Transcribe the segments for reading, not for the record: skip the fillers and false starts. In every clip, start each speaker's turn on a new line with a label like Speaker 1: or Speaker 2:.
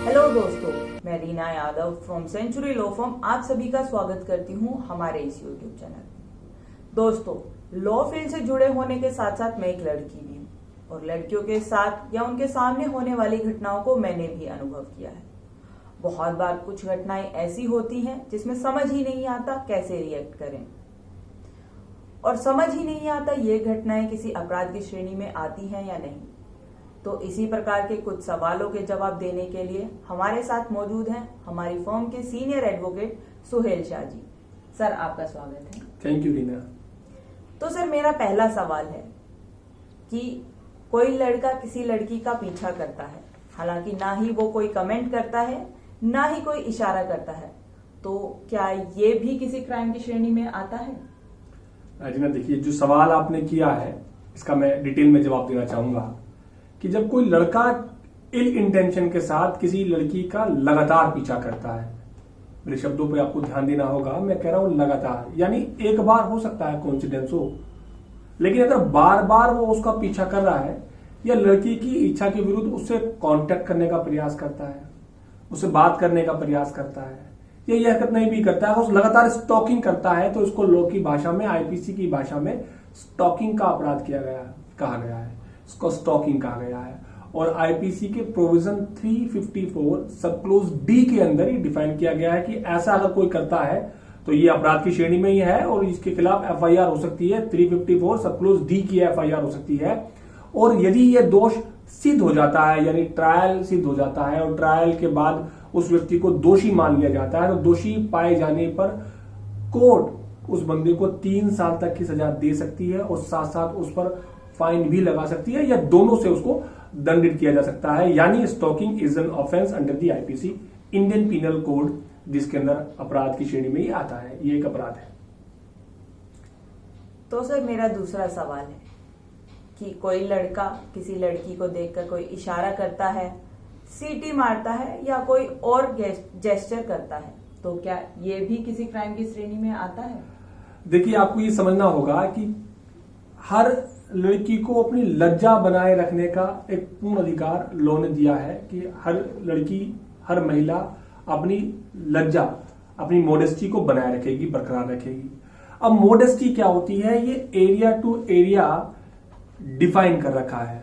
Speaker 1: Hello दोस्तों, मैं Reena Yadav from century law firm आप सभी का स्वागत करती हूं हमारे इस यूट्यूब चैनल। दोस्तों, लॉ फील्ड से जुड़े होने के साथ साथ मैं एक लड़की भी हूं और लड़कियों के साथ या उनके सामने होने वाली घटनाओं को मैंने भी अनुभव किया है। बहुत बार कुछ घटनाएं ऐसी होती हैं जिसमें समझ ही नहीं आता कैसे रिएक्ट करें, और समझ ही नहीं आता ये घटनाएं किसी अपराध की श्रेणी में आती हैं या नहीं। तो इसी प्रकार के कुछ सवालों के जवाब देने के लिए हमारे साथ मौजूद हैं हमारी फर्म के senior advocate Suhail Shah ji. Sir, आपका स्वागत है।
Speaker 2: Thank you Reena.
Speaker 1: तो सर, मेरा पहला सवाल है कि कोई लड़का किसी लड़की का पीछा करता है, हालांकि ना ही वो कोई कमेंट करता है ना ही कोई इशारा करता है, तो क्या ये भी किसी क्राइम की श्रेणी में आता है?
Speaker 2: रीना, देखिए, जो सवाल आपने किया है इसका मैं डिटेल में जवाब देना चाहूंगा कि जब कोई लड़का इल इंटेंशन के साथ किसी लड़की का लगातार पीछा करता है, मेरे शब्दों पे आपको ध्यान देना होगा, मैं कह रहा हूं लगातार, यानी एक बार हो सकता है कोइंसिडेंस हो, लेकिन अगर बार बार वो उसका पीछा कर रहा है या लड़की की इच्छा के विरुद्ध उससे कांटेक्ट करने का प्रयास करता है, उससे बात करने का प्रयास करता है, या यह हरकत नहीं भी करता है, उस लगातार स्टॉकिंग करता है, तो इसको लॉ की भाषा में, आईपीसी की भाषा में स्टॉकिंग का अपराध कहा गया है, इसको स्टॉकिंग कहा गया है। और आईपीसी के प्रोविजन 354 सब क्लोज डी के अंदर ही डिफाइन किया गया है कि ऐसा अगर कोई करता है तो ये अपराध की श्रेणी में ही है और इसके खिलाफ एफआईआर हो सकती है। 354 सब क्लोज डी की एफआईआर हो सकती है। और यदि ये दोष सिद्ध हो जाता है, यानी ट्रायल सिद्ध हो जाता है और ट्रायल के बाद उस व्यक्ति को दोषी मान लिया जाता है, तो दोषी पाए जाने पर कोर्ट उस बंदे को 3 साल तक की सजा दे सकती है और साथ साथ उस पर फाइन भी लगा सकती है, या दोनों से उसको दंडित किया जा सकता है। यानी stalking is an offence under the IPC, Indian penal code, जिसके अंदर अपराध की श्रेणी में ही आता है, ये एक अपराध है।
Speaker 1: तो सर, मेरा दूसरा सवाल है कि कोई लड़का किसी लड़की को देखकर कोई इशारा करता है, सीटी मारता है या कोई और जेस्चर करता है, तो क्या ये भी किसी क्राइम की श्रेणी में आता है?
Speaker 2: देखिए, आपको ये समझना होगा कि हर लड़की को अपनी लज्जा बनाए रखने का एक पूर्ण अधिकार लॉ ने दिया है कि हर लड़की, हर महिला अपनी लज्जा, अपनी मोडेस्टी को बनाए रखेगी, बरकरार रखेगी। अब मोडेस्टी क्या होती है, ये एरिया टू एरिया डिफाइन कर रखा है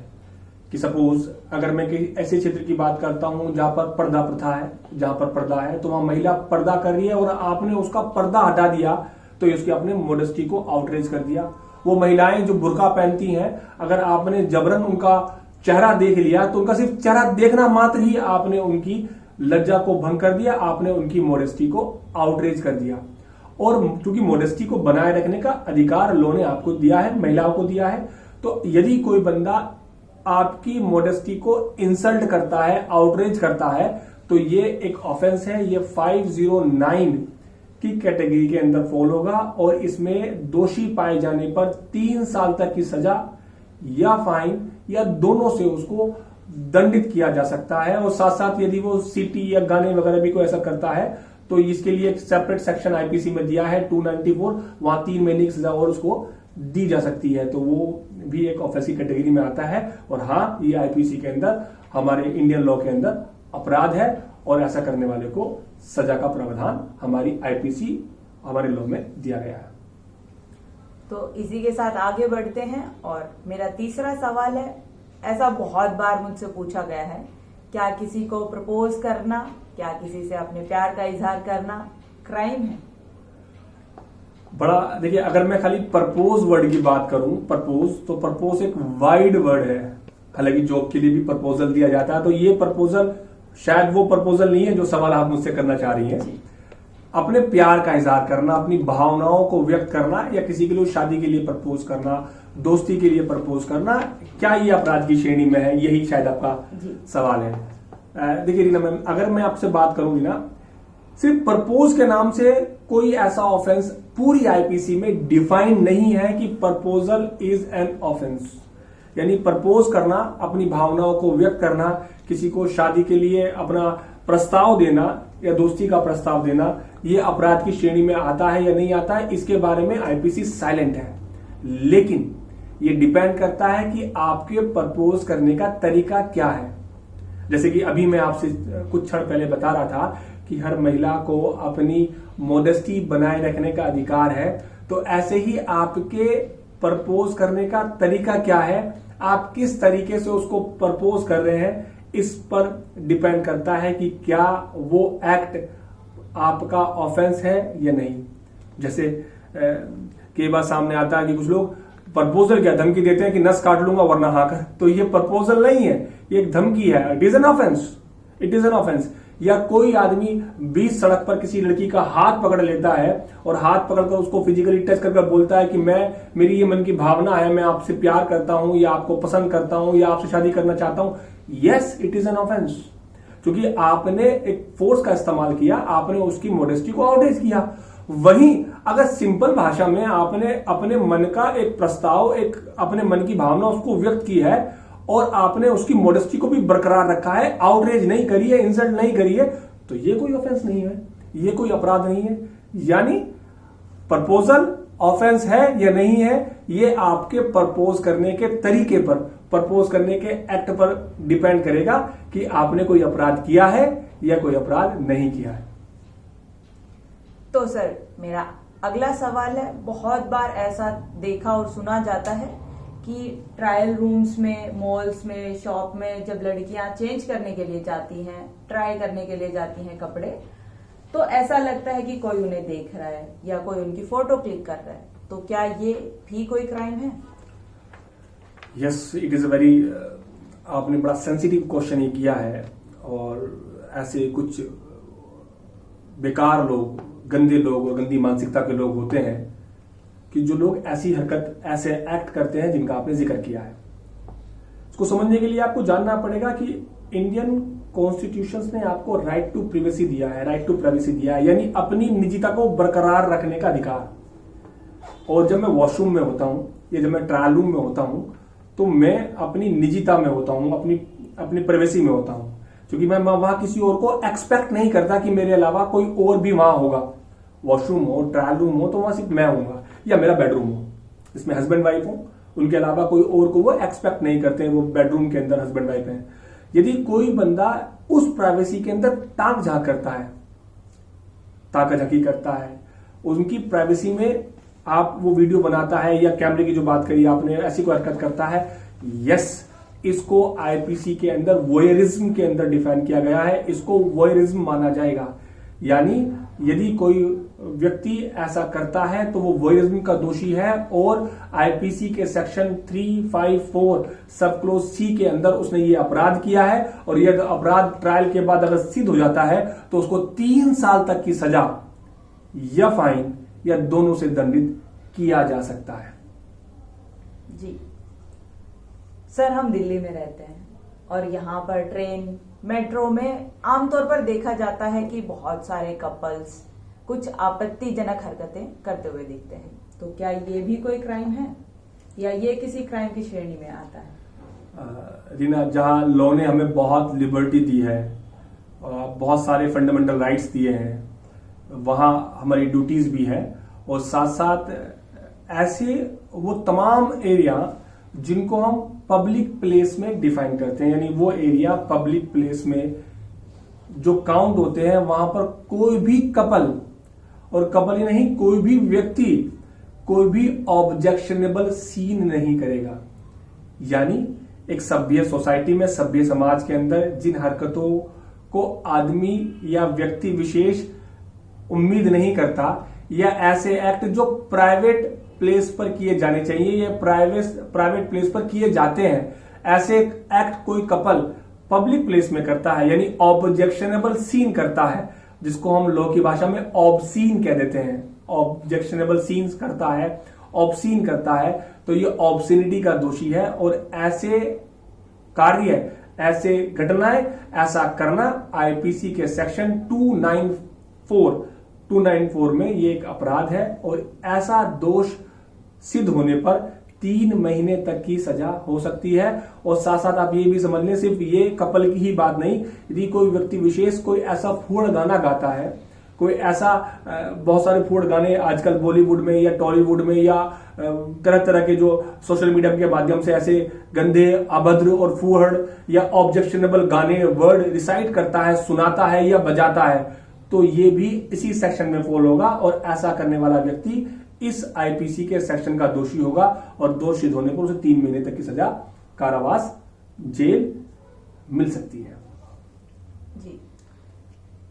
Speaker 2: कि सपोज अगर मैं किसी ऐसे क्षेत्र की बात करता हूं जहां पर पर्दा प्रथा है, जहां पर पर्दा है, तो वहां महिला पर्दा कर रही है और आपने उसका पर्दा हटा दिया तो इसके अपने मोडेस्टी को आउटरेज कर दिया। वो महिलाएं जो बुर्का पहनती हैं, अगर आपने जबरन उनका चेहरा देख लिया तो उनका सिर्फ चेहरा देखना मात्र ही आपने उनकी लज्जा को भंग कर दिया, आपने उनकी मोडेस्टी को आउटरेज कर दिया। और क्योंकि मोडेस्टी को बनाए रखने का अधिकार लॉ ने आपको दिया है, महिलाओं को दिया है, तो यदि कोई बंदा आपकी मोडेस्टी को इंसल्ट करता है, आउटरेज करता है, तो ये एक ऑफेंस है, ये 509 की कैटेगरी के अंदर फॉल होगा और इसमें दोषी पाए जाने पर 3 साल तक की सजा या फाइन या दोनों से उसको दंडित किया जा सकता है। और साथ साथ यदि वो सीटी या गाने वगैरह भी कोई ऐसा करता है तो इसके लिए एक सेपरेट सेक्शन आईपीसी में दिया है 294, वहां 3 महीने की सजा और उसको दी जा सकती है, तो वो भी एक ऑफेंस की कैटेगरी में आता है। और हाँ, ये आईपीसी के अंदर, हमारे इंडियन लॉ के अंदर अपराध है और ऐसा करने वाले को सजा का प्रावधान हमारी आईपीसी, हमारे लॉ में दिया गया है।
Speaker 1: तो इसी के साथ आगे बढ़ते हैं और मेरा तीसरा सवाल है, ऐसा बहुत बार मुझसे पूछा गया है, क्या किसी को प्रपोज करना, क्या किसी से अपने प्यार का इजहार करना क्राइम है?
Speaker 2: बड़ा, देखिए, अगर मैं खाली प्रपोज वर्ड की बात करूं, तो प्रपोज एक वाइड वर्ड है। हालांकि जॉब के लिए भी प्रपोजल दिया जाता है, तो ये प्रपोजल शायद वो प्रपोजल नहीं है जो सवाल आप मुझसे करना चाह रही हैं। अपने प्यार का इजहार करना, अपनी भावनाओं को व्यक्त करना, या किसी के लिए शादी के लिए प्रपोज करना, दोस्ती के लिए प्रपोज करना, क्या ये अपराध की श्रेणी में है? यही शायद आपका सवाल है। देखिए रीना मैम, अगर मैं आपसे बात करूंगी ना, सिर्फ प्रपोज के नाम से कोई ऐसा ऑफेंस पूरी आईपीसी में डिफाइन नहीं है कि प्रपोजल इज एन ऑफेंस। यानी प्रपोज करना, अपनी भावनाओं को व्यक्त करना, किसी को शादी के लिए अपना प्रस्ताव देना या दोस्ती का प्रस्ताव देना, ये अपराध की श्रेणी में आता है या नहीं आता है, इसके बारे में आईपीसी साइलेंट है। लेकिन ये डिपेंड करता है कि आपके प्रपोज करने का तरीका क्या है। जैसे कि अभी मैं आपसे कुछ क्षण पहले बता रहा था कि हर महिला को अपनी मोडेस्टी बनाए रखने का अधिकार है, तो ऐसे ही आपके प्रपोज करने का तरीका क्या है, आप किस तरीके से उसको प्रपोज कर रहे हैं, इस पर डिपेंड करता है कि क्या वो एक्ट आपका ऑफेंस है या नहीं। जैसे कई बार सामने आता है कि कुछ लोग प्रपोजल क्या धमकी देते हैं कि नस काट लूंगा वरना हाँ कर, तो ये प्रपोजल नहीं है, ये एक धमकी है। It is an offence, it is an offence. या कोई आदमी बीच सड़क पर किसी लड़की का हाथ पकड़ लेता है और हाथ पकड़कर उसको फिजिकली टच करके बोलता है कि मेरी ये मन की भावना है, मैं आपसे प्यार करता हूं या आपको पसंद करता हूं या आपसे शादी करना चाहता हूं, yes it is an offence. क्योंकि आपने एक फोर्स का इस्तेमाल किया, आपने उसकी मोडेस्टी को आउटरीच किया। वहीं अगर सिंपल भाषा में आपने अपने मन का एक प्रस्ताव, एक अपने मन की भावना उसको व्यक्त की है और आपने उसकी मोडेस्टी को भी बरकरार रखा है, आउटरीच नहीं करी है, इंसल्ट नहीं करी है, तो ये कोई ऑफेंस नहीं है, ये कोई अपराध नहीं है। यानी प्रपोजल ऑफेंस है या नहीं है, ये आपके प्रपोज करने के तरीके पर, प्रपोज करने के एक्ट पर डिपेंड करेगा कि आपने कोई अपराध किया है या कोई अपराध नहीं किया है।
Speaker 1: तो सर मेरा अगला सवाल है, बहुत बार ऐसा देखा और सुना जाता है कि ट्रायल रूम्स में, मॉल्स में, शॉप में जब लड़कियां चेंज करने के लिए जाती हैं, ट्राई करने के लिए जाती हैं कपड़े, तो ऐसा लगता है कि कोई उन्हें देख रहा है या कोई उनकी फोटो क्लिक कर रहा है। तो क्या ये भी कोई क्राइम है?
Speaker 2: Yes, it is a very, आपने बड़ा सेंसिटिव क्वेश्चन ये किया है। और ऐसे कुछ बेकार लोग, गंदे लोग और गंदी मानसिकता के लोग होते हैं कि जो लोग ऐसी हरकत, ऐसे एक्ट करते हैं जिनका आपने जिक्र किया है। इसको समझने के लिए आपको जानना पड़ेगा कि इंडियन कॉन्स्टिट्यूशन ने आपको राइट टू प्रिवेसी दिया है, राइट टू प्राइवेसी दिया है, यानी अपनी निजता को बरकरार रखने का अधिकार। और जब मैं वॉशरूम में होता हूं या जब मैं ट्रायल रूम में होता हूं तो मैं अपनी निजता में होता हूं, अपनी प्राइवेसी में होता हूं, क्योंकि मैं वहां किसी और को एक्सपेक्ट नहीं करता कि मेरे अलावा कोई और भी वहां होगा। वॉशरूम हो, ट्रायल रूम हो, तो वहां सिर्फ मैं होऊंगा, या मेरा बेडरूम हो, इसमें हस्बैंड वाइफ हो, उनके अलावा कोई और को वो एक्सपेक्ट नहीं करते हैं, वो बेडरूम के अंदर हस्बैंड वाइफ हैं। यदि कोई बंदा उस प्राइवेसी के अंदर ताक झांक करता है, ताकाझाकी करता है, उनकी प्राइवेसी में आप वो वीडियो बनाता है या कैमरे की जो बात करी आपने, ऐसी कोई हरकत करता है, यस, इसको आईपीसी के अंदर वोयरिज्म के अंदर डिफाइन किया गया है, इसको वोयरिज्म माना जाएगा। यानी यदि कोई व्यक्ति ऐसा करता है तो वो वोयरिज्म का दोषी है और आईपीसी के सेक्शन 354 सब क्लोज सी के अंदर उसने ये अपराध किया है। और यह अपराध ट्रायल के बाद अगर सिद्ध हो जाता है तो उसको 3 साल तक की सजा या फाइन या दोनों से दंडित किया जा सकता है।
Speaker 1: जी सर, हम दिल्ली में रहते हैं और यहाँ पर ट्रेन, मेट्रो में आमतौर पर देखा जाता है कि बहुत सारे कपल्स कुछ आपत्तिजनक हरकतें करते हुए दिखते हैं। तो क्या ये भी कोई क्राइम है या ये किसी क्राइम की श्रेणी में आता है?
Speaker 2: रीना, जहां लॉ ने हमें बहुत लिबर्टी दी है, बहुत सारे फंडामेंटल राइट्स दिए हैं, वहां हमारी ड्यूटीज भी है, और साथ साथ ऐसे वो तमाम एरिया जिनको हम पब्लिक प्लेस में डिफाइन करते हैं, यानी वो एरिया पब्लिक प्लेस में जो काउंट होते हैं, वहां पर कोई भी कपल, और कपल ही नहीं, कोई भी व्यक्ति कोई भी ऑब्जेक्शनेबल सीन नहीं करेगा। यानी एक सभ्य सोसाइटी में, सभ्य समाज के अंदर जिन हरकतों को आदमी या व्यक्ति विशेष उम्मीद नहीं करता, या ऐसे एक्ट जो प्राइवेट प्लेस पर किए जाने चाहिए या प्राइवेट प्लेस पर किए जाते हैं, ऐसे एक्ट कोई कपल पब्लिक प्लेस में करता है, यानी ऑब्जेक्शनेबल सीन करता है, जिसको हम लॉ की भाषा में ऑब्सीन कह देते हैं। ऑब्जेक्शनेबल सीन्स करता है, ऑब्सीन करता है, तो ये ऑब्सिनिटी का दोषी है। और ऐसे कार्य, ऐसे घटनाएं, ऐसा करना आईपीसी के सेक्शन 294 में ये एक अपराध है, और ऐसा दोष सिद्ध होने पर 3 महीने तक की सजा हो सकती है। और साथ साथ आप ये भी समझ लें, सिर्फ ये कपल की ही बात नहीं, यदि कोई व्यक्ति विशेष कोई ऐसा फूड़ गाना गाता है कोई ऐसा बहुत सारे फूड गाने आजकल बॉलीवुड में या टॉलीवुड में या तरह तरह के जो सोशल मीडिया के माध्यम से ऐसे गंदे, अभद्र और फूहड़ या ऑब्जेक्शनेबल गाने वर्ड रिसाइट करता है, सुनाता है या बजाता है, तो ये भी इसी सेक्शन में फॉल होगा और ऐसा करने वाला व्यक्ति इस आईपीसी के सेक्शन का दोषी होगा और दोष सिद्ध होने पर उसे 3 महीने तक की सजा, कारावास, जेल मिल सकती है।
Speaker 1: जी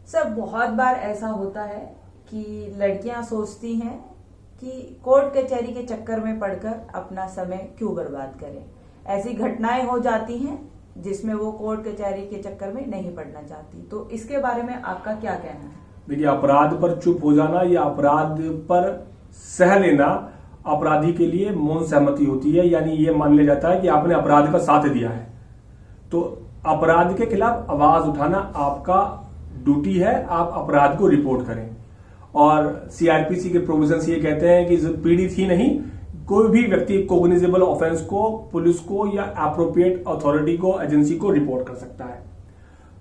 Speaker 1: सर, बहुत बार ऐसा होता है कि लड़कियां सोचती हैं कि कोर्ट कचहरी के चक्कर में पड़कर अपना समय क्यों बर्बाद करें। ऐसी घटनाएं हो जाती हैं जिसमें वो कोर्ट कचहरी के चक्कर में नहीं पड़ना चाहती, तो इसके बारे में आपका क्या कहना है?
Speaker 2: देखिए, अपराध पर चुप हो जाना या अपराध पर सह लेना अपराधी के लिए मौन सहमति होती है, यानी ये मान लिया जाता है कि आपने अपराध का साथ दिया है। तो अपराध के खिलाफ आवाज उठाना आपका ड्यूटी है, आप अपराध को रिपोर्ट करें। और सीआरपीसी के प्रोविजंस ये कहते हैं कि पीड़ित ही नहीं, कोई भी व्यक्ति कोग्निजेबल ऑफेंस को पुलिस को या एप्रोप्रिएट अथॉरिटी को, एजेंसी को रिपोर्ट कर सकता है।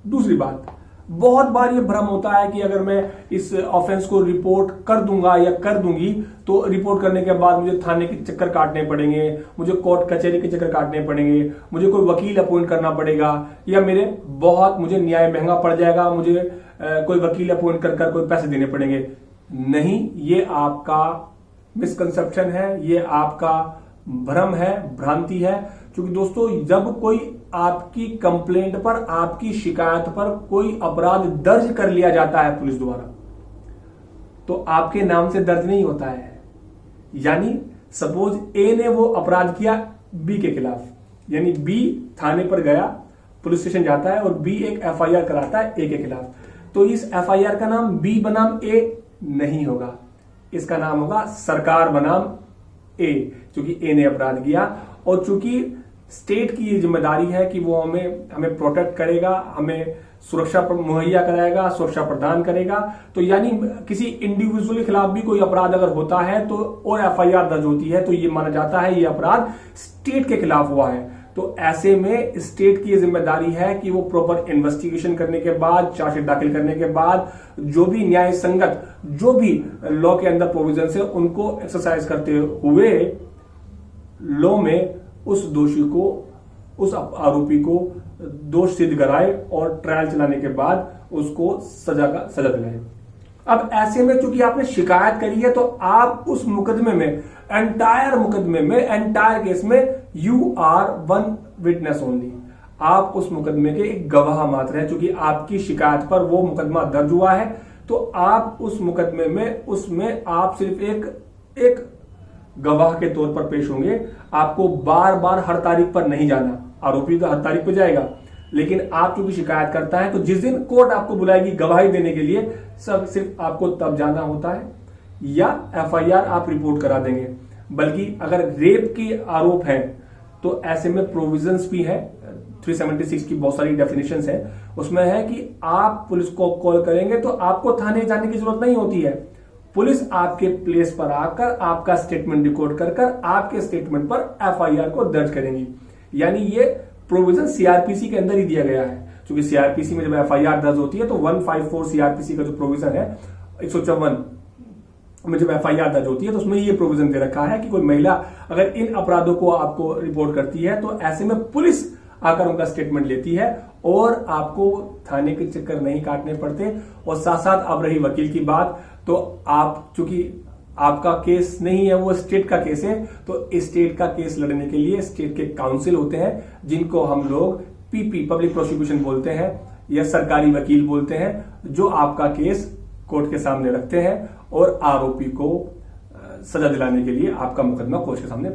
Speaker 2: दूसरी बात, बहुत बार ये भ्रम होता है कि अगर मैं इस ऑफेंस को रिपोर्ट कर दूंगा या कर दूंगी तो रिपोर्ट करने के बाद मुझे थाने के चक्कर काटने पड़ेंगे, मुझे कोर्ट कचहरी के चक्कर काटने पड़ेंगे, मुझे कोई वकील अपॉइंट करना पड़ेगा या मुझे न्याय महंगा पड़ जाएगा, मुझे कोई वकील अपॉइंट कर कोई पैसे देने पड़ेंगे। नहीं, ये आपका मिसकंसेप्शन है, ये आपका भ्रम है, भ्रांति है। क्योंकि दोस्तों, जब कोई आपकी कंप्लेंट पर, आपकी शिकायत पर कोई अपराध दर्ज कर लिया जाता है पुलिस द्वारा, तो आपके नाम से दर्ज नहीं होता है। यानी सपोज ए ने वो अपराध किया बी के खिलाफ, यानी बी थाने पर गया, पुलिस स्टेशन जाता है और बी एक एफआईआर कराता है ए के खिलाफ, तो इस एफआईआर का नाम बी बनाम ए नहीं होगा, इसका नाम होगा सरकार बनाम ए, क्योंकि ए ने अपराध किया। और चूंकि स्टेट की ये जिम्मेदारी है कि वो हमें प्रोटेक्ट करेगा, हमें सुरक्षा मुहैया कराएगा, सुरक्षा प्रदान करेगा, तो यानी किसी इंडिविजुअल के खिलाफ भी कोई अपराध अगर होता है तो और एफआईआर दर्ज होती है तो ये माना जाता है ये अपराध स्टेट के खिलाफ हुआ है। तो ऐसे में स्टेट की ये जिम्मेदारी है कि वो प्रॉपर इन्वेस्टिगेशन करने के बाद, चार्जशीट दाखिल करने के बाद, जो भी न्याय संगत जो भी लॉ के अंदर प्रोविजन है उनको एक्सरसाइज करते हुए लॉ में उस दोषी को, उस आरोपी को दोष सिद्ध कराए और ट्रायल चलाने के बाद उसको सजा दिलाए। अब ऐसे में चूंकि आपने शिकायत करी है तो आप उस मुकदमे में, एंटायर केस में you are one witness only, आप उस मुकदमे के एक गवाह मात्र हैं। चूंकि आपकी शिकायत पर वो मुकदमा दर्ज हुआ है तो आप उस मुकदमे में, उसमें आप सिर्फ एक गवाह के तौर पर पेश होंगे। आपको बार बार हर तारीख पर नहीं जाना, आरोपी तो हर तारीख पर जाएगा, लेकिन आप चूंकि शिकायत करता है तो जिस दिन कोर्ट आपको बुलाएगी गवाही देने के लिए, सिर्फ आपको तब जाना होता है या एफआईआर आप रिपोर्ट करा देंगे। बल्कि अगर रेप के आरोप है तो ऐसे में प्रोविजंस भी है, 376 की बहुत सारी डेफिनेशंस है, उसमें है कि आप पुलिस को कॉल करेंगे तो आपको थाने जाने की जरूरत नहीं होती है। पुलिस आपके प्लेस पर आकर आपका स्टेटमेंट रिकॉर्ड कर आपके स्टेटमेंट पर एफआईआर को दर्ज करेंगी। यानी ये प्रोविजन सीआरपीसी के अंदर ही दिया गया है। क्योंकि सीआरपीसी में जब एफआईआर दर्ज होती है तो 154 सीआरपीसी का जो प्रोविजन है, 154 में जब एफआईआर दर्ज होती है तो उसमें ये प्रोविजन दे रखा है कि कोई महिला अगर इन अपराधों को आपको रिपोर्ट करती है तो ऐसे में पुलिस आकर उनका स्टेटमेंट लेती है और आपको थाने के चक्कर नहीं काटने पड़ते। और साथ साथ अब रही वकील की बात, तो आप चूंकि आपका केस नहीं है, वो स्टेट का केस है, तो स्टेट का केस लड़ने के लिए स्टेट के काउंसिल होते हैं जिनको हम लोग पीपी, पब्लिक प्रोसिक्यूशन बोलते हैं या सरकारी वकील बोलते हैं, जो आपका केस कोर्ट के सामने रखते हैं और आरोपी को सजा दिलाने के लिए आपका मुकदमा कोर्ट के सामने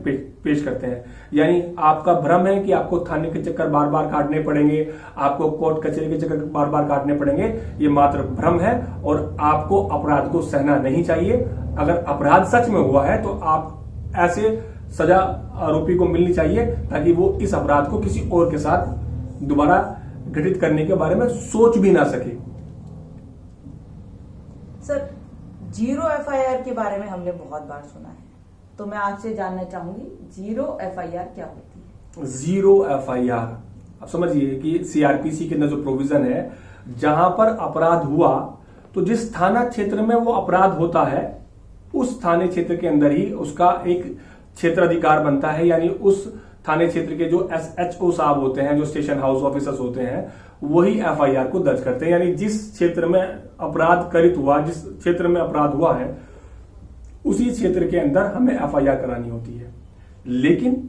Speaker 2: पेश करते हैं। यानी आपका भ्रम है कि आपको थाने के चक्कर बार बार काटने पड़ेंगे, आपको कोर्ट कचहरी के चक्कर बार बार काटने पड़ेंगे, ये मात्र भ्रम है और आपको अपराध को सहना नहीं चाहिए। अगर अपराध सच में हुआ है तो आप ऐसे सजा आरोपी को मिलनी चाहिए ताकि वो इस अपराध को किसी और के साथ दोबारा घटित करने के बारे में सोच भी ना सके।
Speaker 1: सर, जीरो एफआईआर के बारे में हमने बहुत बार सुना है, तो मैं आपसे जानना चाहूंगी जीरो एफआईआर क्या होती है?
Speaker 2: जीरो एफआईआर, अब समझिए कि सीआरपीसी के अंदर जो प्रोविजन है, जहां पर अपराध हुआ तो जिस थाना क्षेत्र में वो अपराध होता है उस थाने क्षेत्र के अंदर ही उसका एक क्षेत्राधिकार बनता है, यानी उस थाने क्षेत्र के जो SHO साहब होते हैं, जो स्टेशन हाउस ऑफिसर्स होते हैं, वही FIR को दर्ज करते हैं। यानी जिस क्षेत्र में अपराध करित हुआ, जिस क्षेत्र में अपराध हुआ है, उसी क्षेत्र के अंदर हमें FIR करानी होती है। लेकिन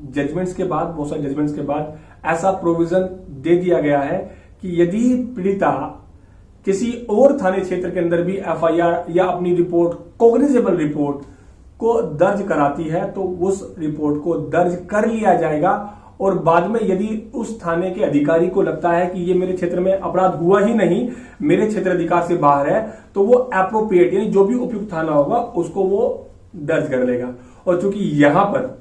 Speaker 2: जजमेंट्स के बाद, बहुत सारे जजमेंट्स के बाद ऐसा प्रोविजन दे दिया गया है कि यदि पीड़िता किसी और थाने क्षेत्र के अंदर भी FIR या अपनी रिपोर्ट, कॉग्निजेबल रिपोर्ट को दर्ज कराती है, तो उस रिपोर्ट को दर्ज कर लिया जाएगा और बाद में यदि उस थाने के अधिकारी को लगता है कि ये मेरे क्षेत्र में अपराध हुआ ही नहीं, मेरे क्षेत्र अधिकार से बाहर है, तो वो एप्रोप्रिएट यानी जो भी उपयुक्त थाना होगा उसको वो दर्ज कर लेगा। और चूंकि यहां पर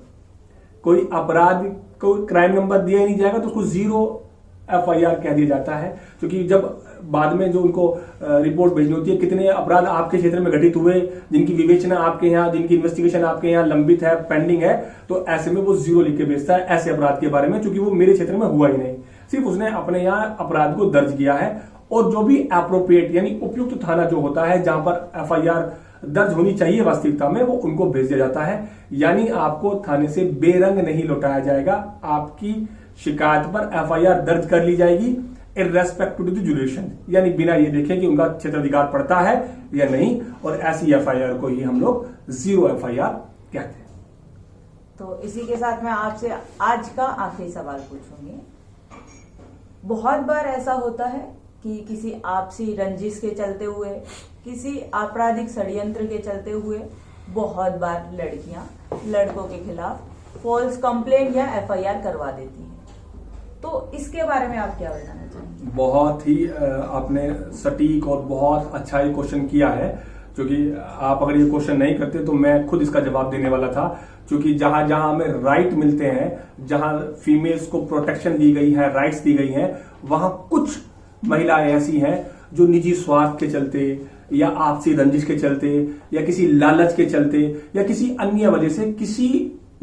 Speaker 2: कोई अपराध को क्राइम नंबर दिया ही नहीं जाएगा, तो उसको 0 FIR कह दिया जाता है। क्योंकि जब बाद में जो उनको रिपोर्ट भेजनी होती है, कितने अपराध आपके क्षेत्र में घटित हुए, जिनकी विवेचना आपके यहाँ, जिनकी इन्वेस्टिगेशन आपके यहाँ लंबित है, पेंडिंग है, तो ऐसे में वो 0 लिख के भेजता है ऐसे अपराध के बारे में, क्योंकि वो मेरे क्षेत्र में हुआ ही नहीं, सिर्फ उसने अपने यहाँ अपराध को दर्ज किया है। और जो भी एप्रोप्रिएट यानी उपयुक्त थाना जो होता है, जहां पर FIR दर्ज होनी चाहिए वास्तविकता में, वो उनको भेज दिया जाता है। यानी आपको थाने से बेरंग नहीं लौटाया जाएगा, आपकी शिकायत पर FIR दर्ज कर ली जाएगी इररेस्पेक्टिव टू द ड्यूरेशन, यानी बिना ये देखे कि उनका क्षेत्राधिकार पड़ता है या नहीं। और ऐसी FIR को ही हम लोग 0 FIR कहते हैं।
Speaker 1: तो इसी के साथ मैं आपसे आज का आखिरी सवाल पूछूंगी। बहुत बार ऐसा होता है कि किसी आपसी रंजिश के चलते हुए, किसी आपराधिक षड्यंत्र के चलते हुए बहुत बार लड़कियां लड़कों के खिलाफ फॉल्स कंप्लेंट या FIR करवा देती हैं। तो इसके बारे में आप क्या बताना चाहेंगे?
Speaker 2: बहुत ही आपने सटीक और बहुत अच्छा ये क्वेश्चन किया है, क्योंकि आप अगर ये क्वेश्चन नहीं करते तो मैं खुद इसका जवाब देने वाला था। क्योंकि जहां जहां हमें राइट मिलते हैं, जहां फीमेल्स को प्रोटेक्शन दी गई है, राइट्स दी गई हैं, वहां कुछ महिलाएं ऐसी हैं जो निजी स्वार्थ के चलते या आपसी रंजिश के चलते या किसी लालच के चलते या किसी अन्य वजह से किसी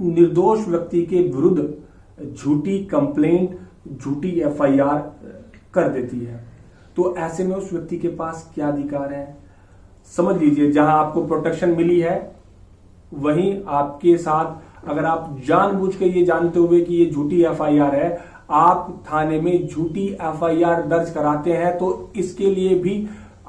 Speaker 2: निर्दोष व्यक्ति के विरुद्ध झूठी कंप्लेंट, झूठी FIR कर देती है। तो ऐसे में उस व्यक्ति के पास क्या अधिकार है? समझ लीजिए, जहां आपको प्रोटेक्शन मिली है वहीं आपके साथ अगर आप जानबूझ के ये जानते हुए कि ये झूठी FIR है, आप थाने में झूठी FIR दर्ज कराते हैं, तो इसके लिए भी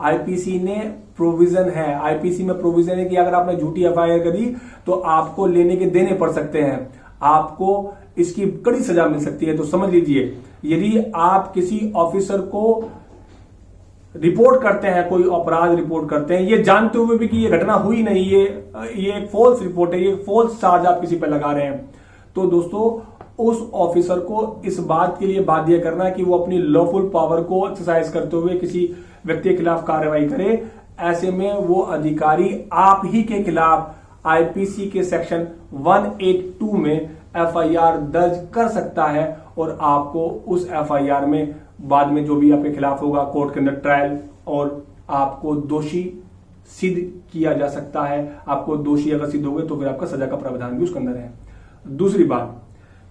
Speaker 2: IPC ने प्रोविजन है। IPC में प्रोविजन है कि अगर आपने झूठी FIR करी तो आपको लेने के देने पड़ सकते हैं, आपको इसकी कड़ी सजा मिल सकती है। तो समझ लीजिए, यदि आप किसी ऑफिसर को रिपोर्ट करते हैं, कोई अपराध रिपोर्ट करते हैं, ये जानते हुए भी कि ये घटना हुई नहीं, ये एक फॉल्स रिपोर्ट है, ये फॉल्स चार्ज आप किसी पर लगा रहे हैं, तो दोस्तों उस ऑफिसर को इस बात के लिए बाध्य करना कि वो अपनी लॉफुल पावर को एक्सरसाइज करते हुए किसी व्यक्ति के खिलाफ कार्रवाई करे। ऐसे में वो अधिकारी आप ही के खिलाफ IPC के सेक्शन 182 में FIR दर्ज कर सकता है और आपको उस FIR में बाद में जो भी आपके खिलाफ होगा कोर्ट के अंदर ट्रायल, और आपको दोषी सिद्ध किया जा सकता है। आपको दोषी अगर सिद्ध हो गए तो फिर आपका सजा का प्रावधान भी उसके अंदर है। दूसरी बात,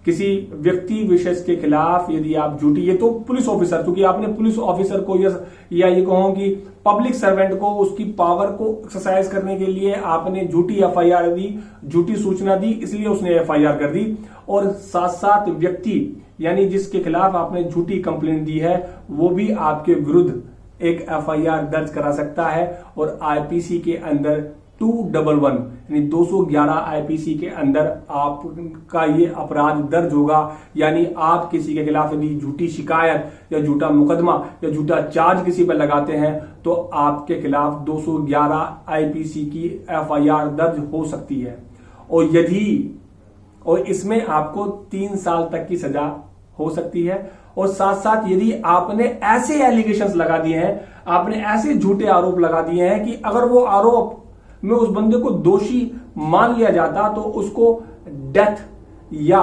Speaker 2: किसी व्यक्ति विशेष के खिलाफ यदि आप झूठी, ये तो पुलिस ऑफिसर, क्योंकि आपने पुलिस ऑफिसर को या ये कहूं कि पब्लिक सर्वेंट को उसकी पावर को एक्सरसाइज करने के लिए आपने झूठी FIR दी, झूठी सूचना दी, इसलिए उसने FIR कर दी। और साथ साथ व्यक्ति यानी जिसके खिलाफ आपने झूठी कंप्लेंट दी है, वो भी आपके विरुद्ध एक FIR दर्ज करा सकता है। और IPC के अंदर 211 यानी 211 IPC के अंदर आपका ये अपराध दर्ज होगा। यानी आप किसी के खिलाफ यदि झूठी शिकायत या झूठा मुकदमा या झूठा चार्ज किसी पर लगाते हैं तो आपके खिलाफ 211 IPC की FIR दर्ज हो सकती है। और इसमें आपको 3 साल तक की सजा हो सकती है। और साथ साथ यदि आपने ऐसे एलिगेशंस लगा दिए हैं, आपने ऐसे झूठे आरोप लगा दिए हैं कि अगर वो आरोप में उस बंदे को दोषी मान लिया जाता तो उसको डेथ या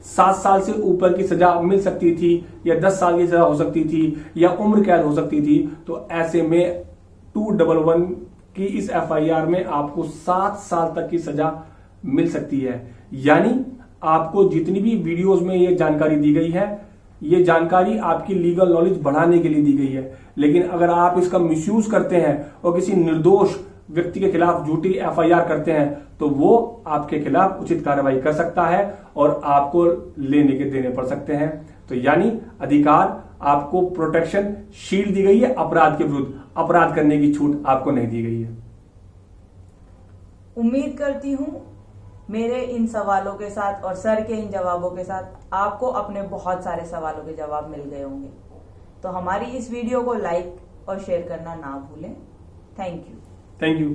Speaker 2: 7 साल से ऊपर की सजा मिल सकती थी, या 10 साल की सजा हो सकती थी, या उम्र कैद हो सकती थी। तो ऐसे में 211 की इस FIR में आपको 7 साल तक की सजा मिल सकती है। यानी आपको जितनी भी वीडियोस में ये जानकारी दी गई है, ये जानकारी आपकी लीगल नॉलेज बढ़ाने के लिए दी गई है। लेकिन अगर आप इसका मिसयूज करते हैं और किसी निर्दोष व्यक्ति के खिलाफ झूठी एफआईआर करते हैं तो वो आपके खिलाफ उचित कार्रवाई कर सकता है और आपको लेने के देने पड़ सकते हैं। तो यानी अधिकार, आपको प्रोटेक्शन, शील्ड दी गई है अपराध के विरुद्ध, अपराध करने की छूट आपको नहीं दी गई है।
Speaker 1: उम्मीद करती हूं मेरे इन सवालों के साथ और सर के इन जवाबों के साथ आपको अपने बहुत सारे सवालों के जवाब मिल गए होंगे। तो हमारी इस वीडियो को लाइक और शेयर करना ना भूलें। Thank you.
Speaker 2: Thank you.